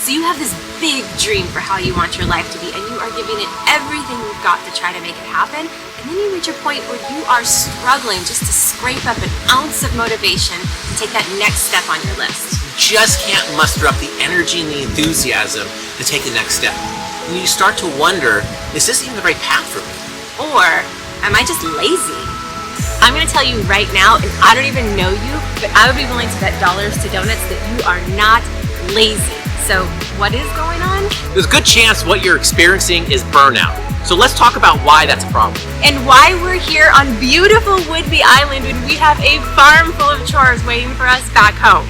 So you have this big dream for how you want your life to be, and you are giving it everything you've got to try to make it happen. And then you reach a point where you are struggling just to scrape up an ounce of motivation to take that next step on your list. You just can't muster up the energy and the enthusiasm to take the next step. And you start to wonder, is this even the right path for me? Or am I just lazy? I'm gonna tell you right now, and I don't even know you, but I would be willing to bet dollars to donuts that you are not lazy. So what is going on? There's a good chance what you're experiencing is burnout. So let's talk about why that's a problem. And why we're here on beautiful Whidbey Island when we have a farm full of chores waiting for us back home.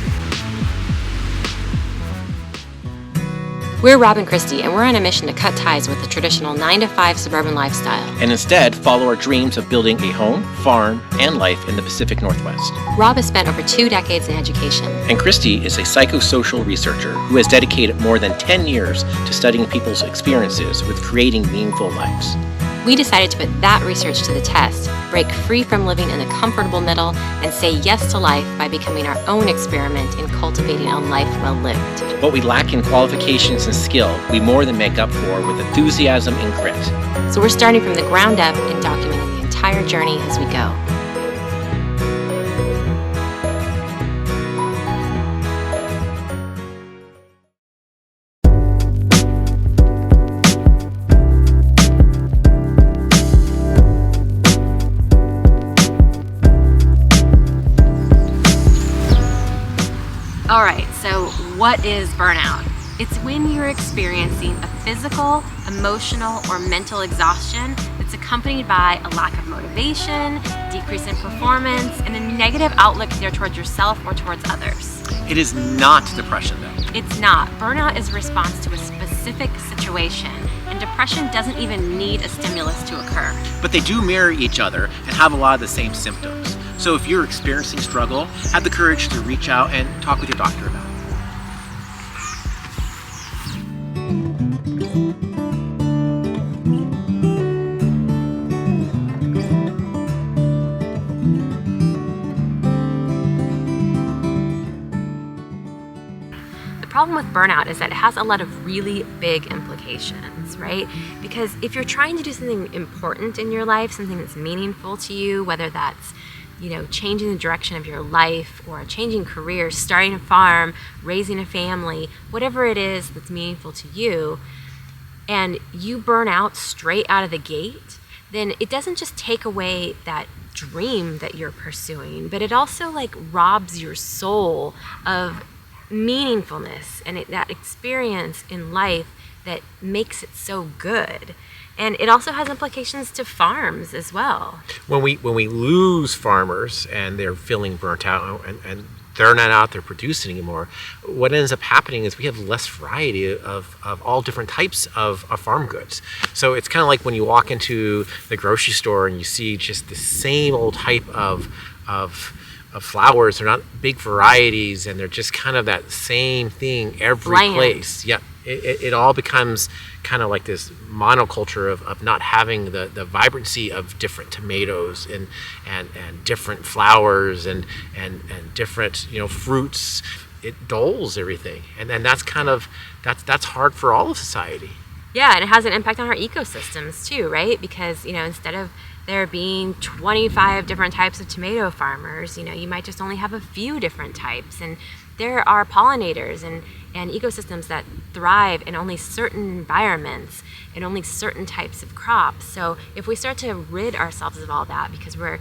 We're Rob and Christy, and we're on a mission to cut ties with the traditional 9-to-5 suburban lifestyle. And instead follow our dreams of building a home, farm, and life in the Pacific Northwest. Rob has spent over 2 decades in education. And Christy is a psychosocial researcher who has dedicated more than 10 years to studying people's experiences with creating meaningful lives. We decided to put that research to the test, break free from living in the comfortable middle, and say yes to life by becoming our own experiment in cultivating a life well lived. What we lack in qualifications and skill, we more than make up for with enthusiasm and grit. So we're starting from the ground up and documenting the entire journey as we go. All right, so what is burnout? It's when you're experiencing a physical, emotional, or mental exhaustion that's accompanied by a lack of motivation, decrease in performance, and a negative outlook either towards yourself or towards others. It is not depression though. It's not. Burnout is a response to a specific situation, and depression doesn't even need a stimulus to occur. But they do mirror each other and have a lot of the same symptoms. So if you're experiencing struggle, have the courage to reach out and talk with your doctor about it. The problem with burnout is that it has a lot of really big implications, right? Because if you're trying to do something important in your life, something that's meaningful to you, whether that's changing the direction of your life or changing careers, starting a farm, raising a family, whatever it is that's meaningful to you, and you burn out straight out of the gate, then it doesn't just take away that dream that you're pursuing, but it also robs your soul of meaningfulness and that experience in life that makes it so good. And it also has implications to farms as well. When we lose farmers and they're feeling burnt out and they're not out there producing anymore, what ends up happening is we have less variety of all different types of farm goods. So it's kind of like when you walk into the grocery store and you see just the same old type of flowers. They're not big varieties, and they're just kind of that same thing every place. Yeah, it all becomes kind of like this monoculture of not having the vibrancy of different tomatoes and different flowers and different fruits. It dulls everything, and that's that's hard for all of society. Yeah, and it has an impact on our ecosystems too, right? Because instead of there being 25 different types of tomato farmers, you might just only have a few different types. And there are pollinators and ecosystems that thrive in only certain environments and only certain types of crops. So if we start to rid ourselves of all that because we're,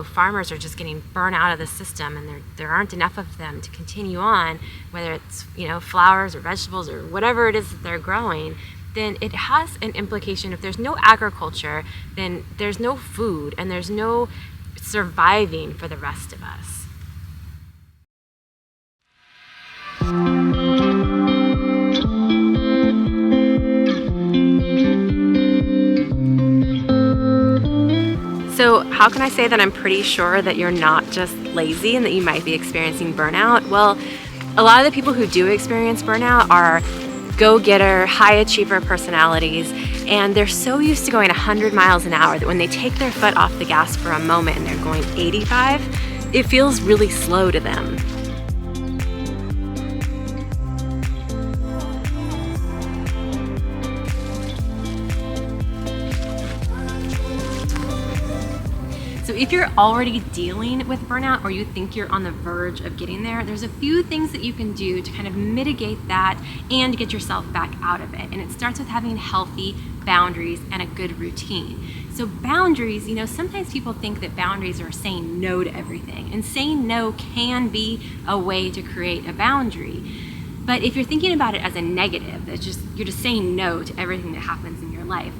farmers are just getting burnt out of the system and there aren't enough of them to continue on, whether it's, flowers or vegetables or whatever it is that they're growing, then it has an implication. If there's no agriculture, then there's no food and there's no surviving for the rest of us. So how can I say that I'm pretty sure that you're not just lazy and that you might be experiencing burnout? Well, a lot of the people who do experience burnout are go-getter, high achiever personalities, and they're so used to going 100 miles an hour that when they take their foot off the gas for a moment and they're going 85, it feels really slow to them. if you're already dealing with burnout or you think you're on the verge of getting there, there's a few things that you can do to kind of mitigate that and get yourself back out of it. And it starts with having healthy boundaries and a good routine. So boundaries, sometimes people think that boundaries are saying no to everything, and saying no can be a way to create a boundary. But if you're thinking about it as a negative, you're just saying no to everything that happens in your life,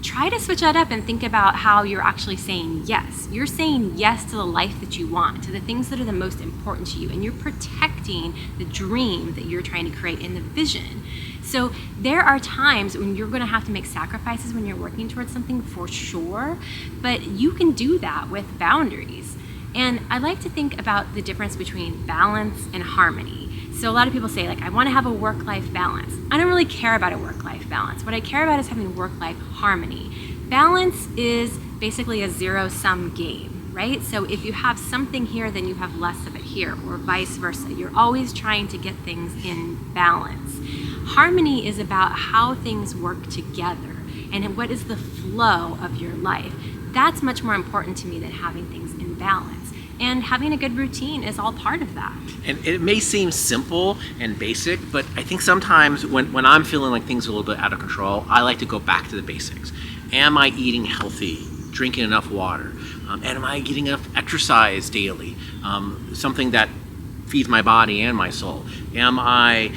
try to switch that up and think about how you're actually saying yes. You're saying yes to the life that you want, to the things that are the most important to you, and you're protecting the dream that you're trying to create in the vision. So there are times when you're going to have to make sacrifices when you're working towards something, for sure, but you can do that with boundaries. And I like to think about the difference between balance and harmony. So a lot of people say, I want to have a work-life balance. I don't really care about a work-life balance. What I care about is having work-life harmony. Balance is basically a zero-sum game, right? So if you have something here, then you have less of it here, or vice versa. You're always trying to get things in balance. Harmony is about how things work together and what is the flow of your life. That's much more important to me than having things in balance. And having a good routine is all part of that. And it may seem simple and basic, but I think sometimes when I'm feeling like things are a little bit out of control, I like to go back to the basics. Am I eating healthy, drinking enough water? And am I getting enough exercise daily? Something that feeds my body and my soul. Am I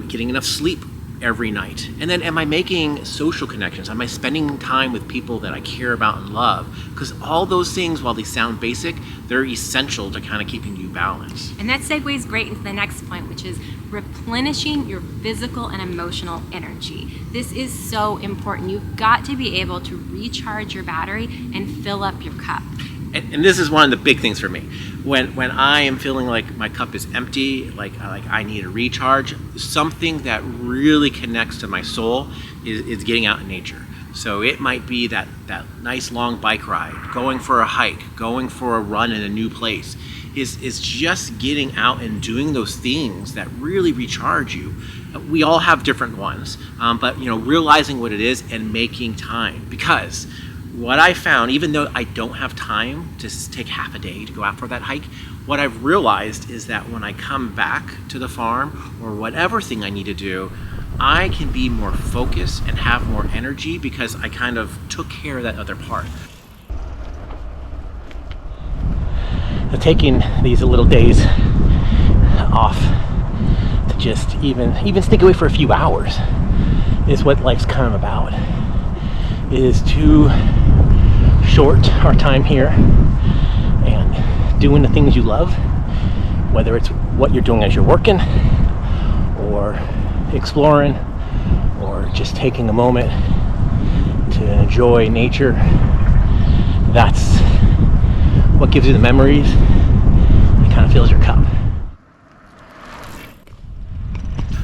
getting enough sleep every night? And then am I making social connections? Am I spending time with people that I care about and love? Because all those things, while they sound basic, they're essential to kind of keeping you balanced. And that segues great into the next point, which is replenishing your physical and emotional energy. This is so important. You've got to be able to recharge your battery and fill up your cup. And this is one of the big things for me. When I am feeling like my cup is empty, like I need a recharge, something that really connects to my soul is getting out in nature. So it might be that nice long bike ride, going for a hike, going for a run in a new place. Is just getting out and doing those things that really recharge you. We all have different ones, but realizing what it is and making time. Because what I found, even though I don't have time to take half a day to go out for that hike, what I've realized is that when I come back to the farm or whatever thing I need to do, I can be more focused and have more energy because I kind of took care of that other part. So taking these little days off to just even sneak away for a few hours is what life's kind of about. Is to short our time here and doing the things you love, whether it's what you're doing as you're working or exploring or just taking a moment to enjoy nature. That's what gives you the memories and kind of fills your cup.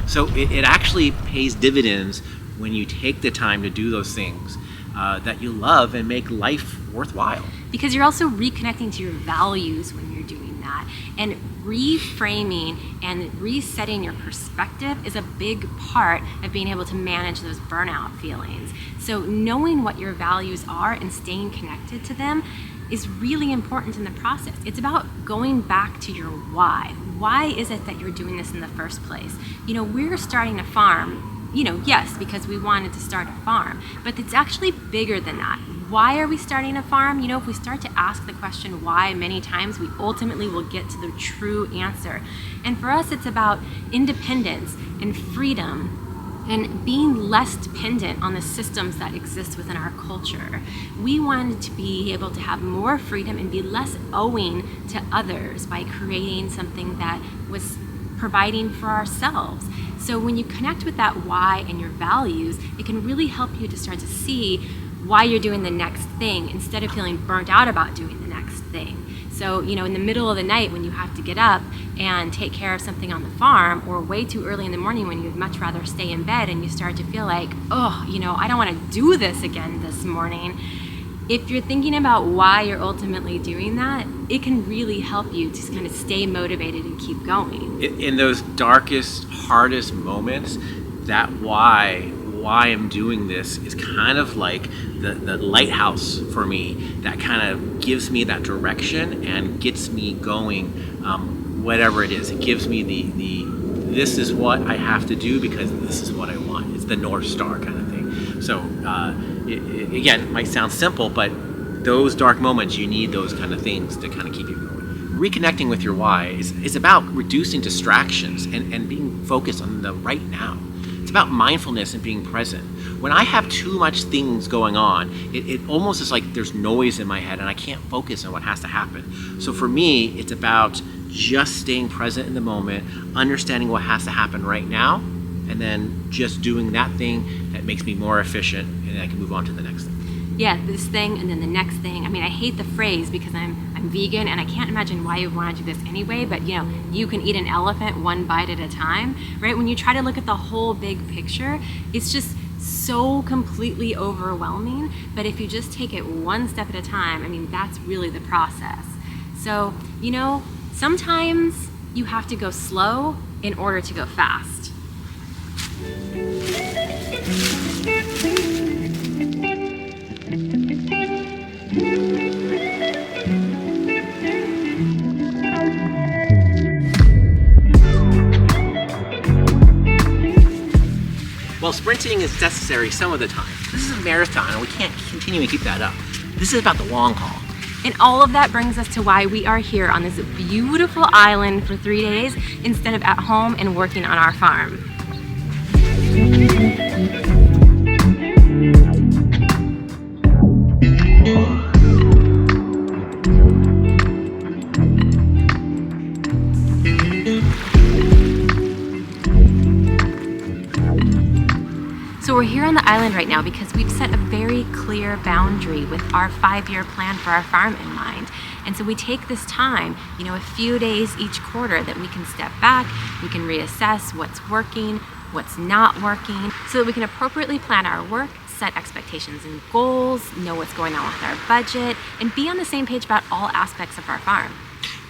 So it actually pays dividends when you take the time to do those things that you love and make life worthwhile. Because you're also reconnecting to your values when you're doing that. And reframing and resetting your perspective is a big part of being able to manage those burnout feelings. So knowing what your values are and staying connected to them is really important in the process. It's about going back to your why. Why is it that you're doing this in the first place? We're starting a farm, yes, because we wanted to start a farm, but it's actually bigger than that. Why are we starting a farm? If we start to ask the question why many times, we ultimately will get to the true answer. And for us, it's about independence and freedom and being less dependent on the systems that exist within our culture. We wanted to be able to have more freedom and be less owing to others by creating something that was providing for ourselves. So when you connect with that why and your values, it can really help you to start to see why you're doing the next thing instead of feeling burnt out about doing the next thing. So, in the middle of the night when you have to get up and take care of something on the farm, or way too early in the morning when you'd much rather stay in bed and you start to feel like, I don't want to do this again this morning. If you're thinking about why you're ultimately doing that, it can really help you to kind of stay motivated and keep going. In those darkest, hardest moments, that why why I'm doing this is kind of like the lighthouse for me that kind of gives me that direction and gets me going, whatever it is. It gives me the this is what I have to do because this is what I want. It's the North Star kind of thing. So again, it might sound simple, but those dark moments, you need those kind of things to kind of keep you going. Reconnecting with your why is about reducing distractions and being focused on the right now. It's about mindfulness and being present. When I have too much things going on, it almost is like there's noise in my head and I can't focus on what has to happen. So for me, it's about just staying present in the moment, understanding what has to happen right now, and then just doing that thing that makes me more efficient, and then I can move on to the next thing. Yeah, this thing and then the next thing. I mean, I hate the phrase because I'm vegan and I can't imagine why you would want to do this anyway, but you know, you can eat an elephant one bite at a time, right? When you try to look at the whole big picture, it's just so completely overwhelming. But if you just take it one step at a time, I mean, that's really the process. So, you know, sometimes you have to go slow in order to go fast. Well, sprinting is necessary some of the time. This is a marathon and we can't continue to keep that up. This is about the long haul. And all of that brings us to why we are here on this beautiful island for 3 days instead of at home and working on our farm. So we're here on the island right now because we've set a very clear boundary with our 5-year plan for our farm in mind. And so we take this time, you know, a few days each quarter that we can step back, we can reassess what's working, what's not working, so that we can appropriately plan our work, set expectations and goals, know what's going on with our budget, and be on the same page about all aspects of our farm.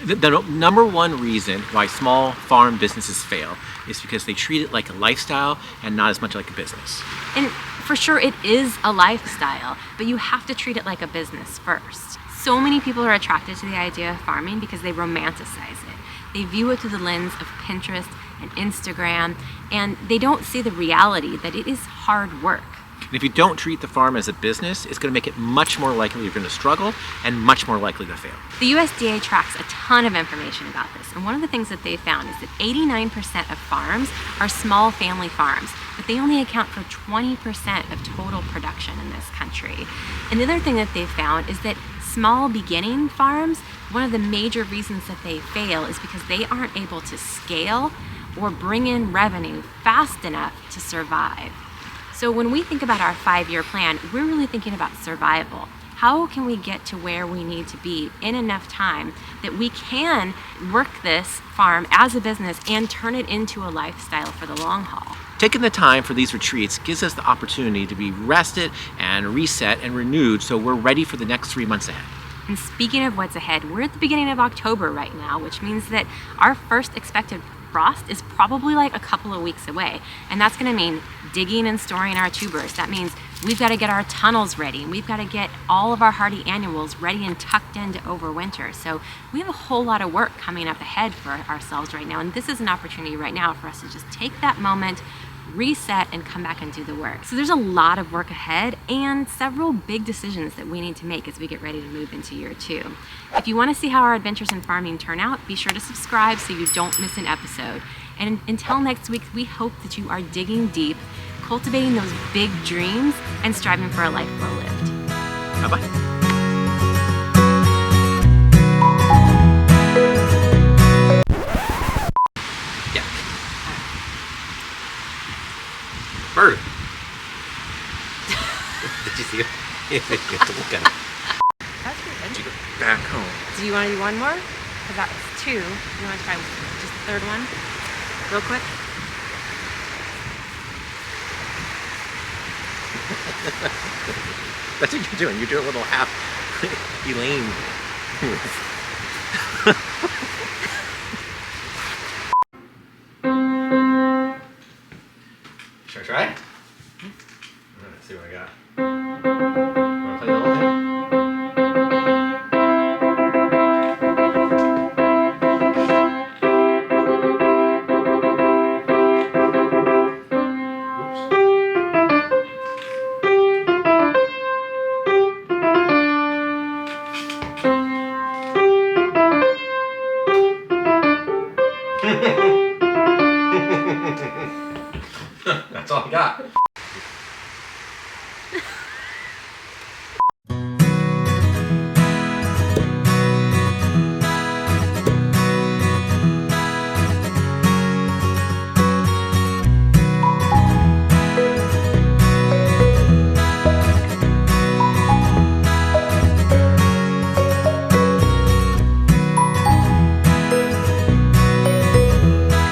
The number one reason why small farm businesses fail is because they treat it like a lifestyle and not as much like a business. And for sure it is a lifestyle, but you have to treat it like a business first. So many people are attracted to the idea of farming because they romanticize it. They view it through the lens of Pinterest and Instagram, and they don't see the reality that it is hard work. And if you don't treat the farm as a business, it's going to make it much more likely you're going to struggle and much more likely to fail. The USDA tracks a ton of information about this, and one of the things that they found is that 89% of farms are small family farms, but they only account for 20% of total production in this country. And the other thing that they found is that small beginning farms, one of the major reasons that they fail is because they aren't able to scale or bring in revenue fast enough to survive. So when we think about our 5-year plan, we're really thinking about survival. How can we get to where we need to be in enough time that we can work this farm as a business and turn it into a lifestyle for the long haul? Taking the time for these retreats gives us the opportunity to be rested and reset and renewed so we're ready for the next 3 months ahead. And speaking of what's ahead, we're at the beginning of October right now, which means that our first expected frost is probably like a couple of weeks away. And that's gonna mean digging and storing our tubers. That means we've gotta get our tunnels ready. We've gotta get all of our hardy annuals ready and tucked in to overwinter. So we have a whole lot of work coming up ahead for ourselves right now. And this is an opportunity right now for us to just take that moment, reset, and come back and do the work. So there's a lot of work ahead and several big decisions that we need to make as we get ready to move into year 2. If you want to see how our adventures in farming turn out, be sure to subscribe so you don't miss an episode. And until next week, we hope that you are digging deep, cultivating those big dreams, and striving for a life well lived. Bye-bye. Bird. Did you see it? You have to look at it. That's pretty good. Back home. Do you want to do one more? Because that was 2. You want to try just the third one? Real quick? That's what you're doing. You're doing a little half Elaine. Should I try? Let's see what I got. Wanna play the whole thing? That's all I got.